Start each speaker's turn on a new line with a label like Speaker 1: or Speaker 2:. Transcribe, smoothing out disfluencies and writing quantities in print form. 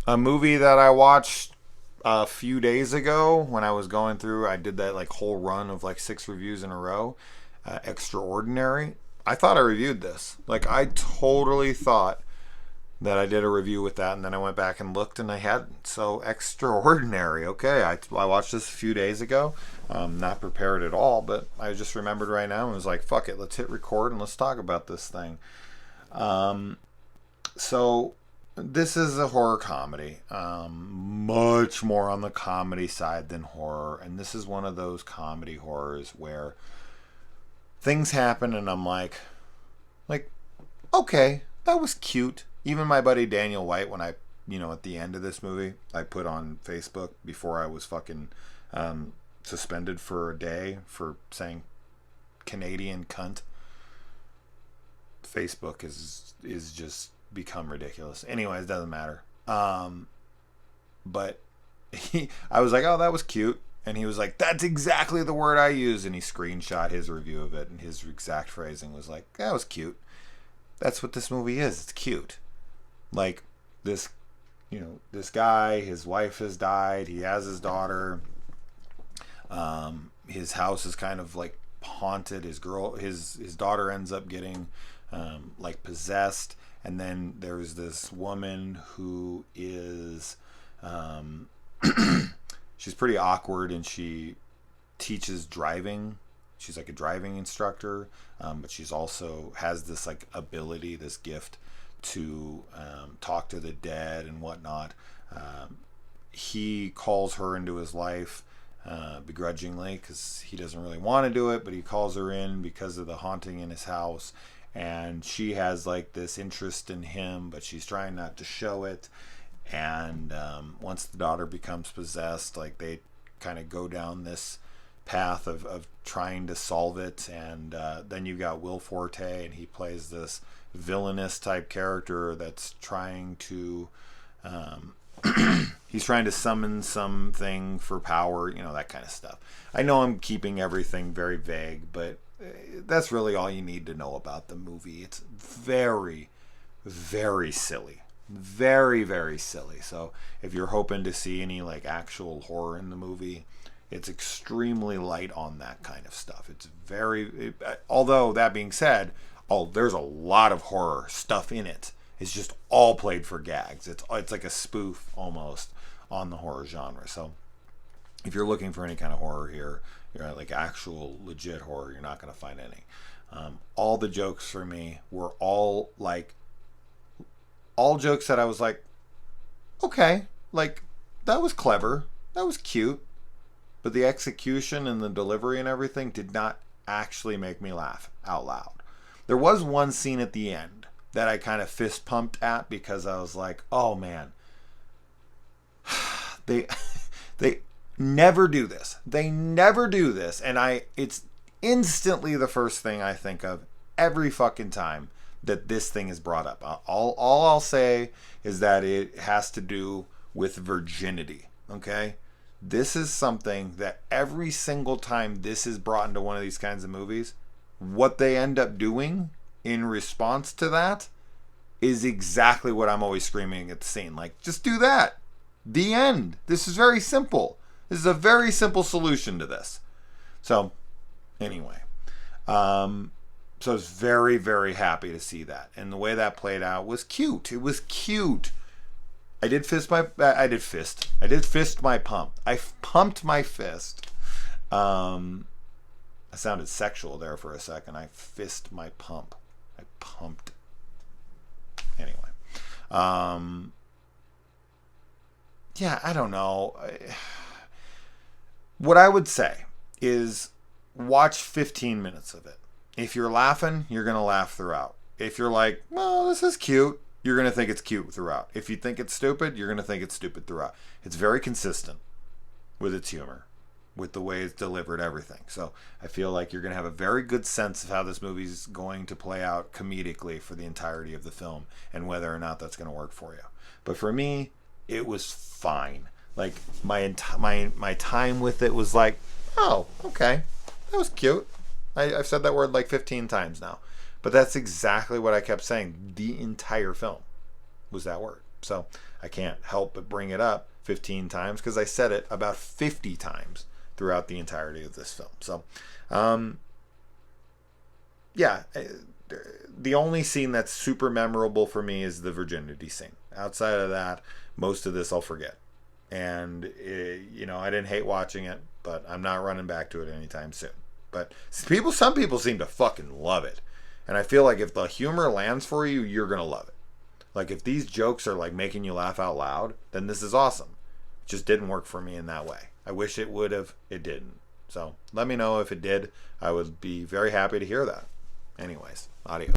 Speaker 1: A movie that I watched a few days ago when I was going through, I did that like whole run of like 6 reviews in a row. Extraordinary. I thought I reviewed this. Like I totally thought that I did a review with that, and then I went back and looked, and I hadn't. So Extraordinary. Okay, I watched this a few days ago. Not prepared at all, but I just remembered right now and was like, "Fuck it, let's hit record and let's talk about this thing." Um, so this is a horror comedy, much more on the comedy side than horror, and this is one of those comedy horrors where things happen, and I'm like, okay, that was cute. Even my buddy Daniel White, when at the end of this movie, I put on Facebook before I was fucking suspended for a day for saying Canadian cunt. Facebook is just become ridiculous. Anyways, it doesn't matter. But I was like, oh, that was cute. And he was like, that's exactly the word I use. And he screenshot his review of it. And his exact phrasing was like, that was cute. That's what this movie is. It's cute. Like this, this guy, his wife has died. He has his daughter. His house is kind of like haunted. His daughter ends up getting like possessed. And then there's this woman who is, she's pretty awkward, and she teaches driving. She's like a driving instructor, but she's also has this like ability, this gift to talk to the dead and whatnot. He calls her into his life begrudgingly because he doesn't really want to do it, but he calls her in because of the haunting in his house. And she has like this interest in him, but she's trying not to show it. And once the daughter becomes possessed, like they kind of go down this path of trying to solve it. And then you got Will Forte, and he plays this villainous type character that's trying to he's trying to summon something for power, that kind of stuff. I know I'm keeping everything very vague, but that's really all you need to know about the movie. It's very, very silly. Very, very silly. So if you're hoping to see any like actual horror in the movie, it's extremely light on that kind of stuff. Although that being said, there's a lot of horror stuff in it. It's just all played for gags. It's like a spoof almost on the horror genre. So if you're looking for any kind of horror here, like actual legit horror, you're not going to find any. All the jokes for me were all jokes that I was like, okay, like that was clever, that was cute, but the execution and the delivery and everything did not actually make me laugh out loud. There was one scene at the end that I kind of fist pumped at because I was like, oh man, they never do this. They never do this. And it's instantly the first thing I think of every fucking time that this thing is brought up. All I'll say is that it has to do with virginity. Okay? This is something that every single time this is brought into one of these kinds of movies, what they end up doing in response to that is exactly what I'm always screaming at the scene. Like, just do that. The end. This is very simple. This is a very simple solution to this. So, anyway. So I was very, very happy to see that. And the way that played out was cute. It was cute. I did fist my pump. I pumped my fist. I sounded sexual there for a second. I fist my pump. I pumped. Anyway. Yeah, I don't know. What I would say is watch 15 minutes of it. If you're laughing, you're going to laugh throughout. If you're like, well, this is cute, you're going to think it's cute throughout. If you think it's stupid, you're going to think it's stupid throughout. It's very consistent with its humor, with the way it's delivered, everything. So I feel like you're going to have a very good sense of how this movie's going to play out comedically for the entirety of the film and whether or not that's going to work for you. But for me, it was fine. Like my time with it was like, oh, okay, that was cute. I've said that word like 15 times now. But that's exactly what I kept saying. The entire film was that word. So I can't help but bring it up 15 times because I said it about 50 times throughout the entirety of this film. So, yeah, the only scene that's super memorable for me is the virginity scene. Outside of that, most of this I'll forget. And, I didn't hate watching it, but I'm not running back to it anytime soon. But some people seem to fucking love it. And I feel like if the humor lands for you, you're going to love it. Like, if these jokes are, like, making you laugh out loud, then this is awesome. It just didn't work for me in that way. I wish it would have. It didn't. So, let me know if it did. I would be very happy to hear that. Anyways, adios.